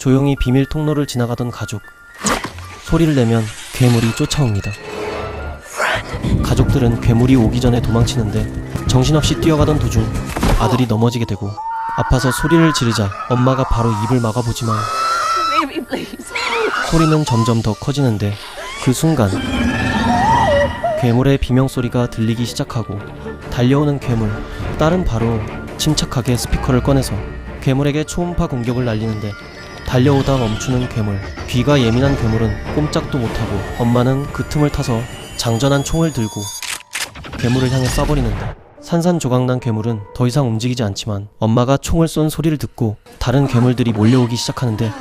조용히 비밀 통로를 지나가던 가족. 소리를 내면 괴물이 쫓아옵니다. 가족들은 괴물이 오기 전에 도망치는데 정신없이 뛰어가던 도중 아들이 넘어지게 되고 아파서 소리를 지르자 엄마가 바로 입을 막아보지만 소리는 점점 더 커지는데 그 순간 괴물의 비명소리가 들리기 시작하고 달려오는 괴물, 딸은 바로 침착하게 스피커를 꺼내서 괴물에게 초음파 공격을 날리는데 달려오다 멈추는 괴물, 귀가 예민한 괴물은 꼼짝도 못하고 엄마는 그 틈을 타서 장전한 총을 들고 괴물을 향해 쏴버리는데 산산조각난 괴물은 더 이상 움직이지 않지만 엄마가 총을 쏜 소리를 듣고 다른 괴물들이 몰려오기 시작하는데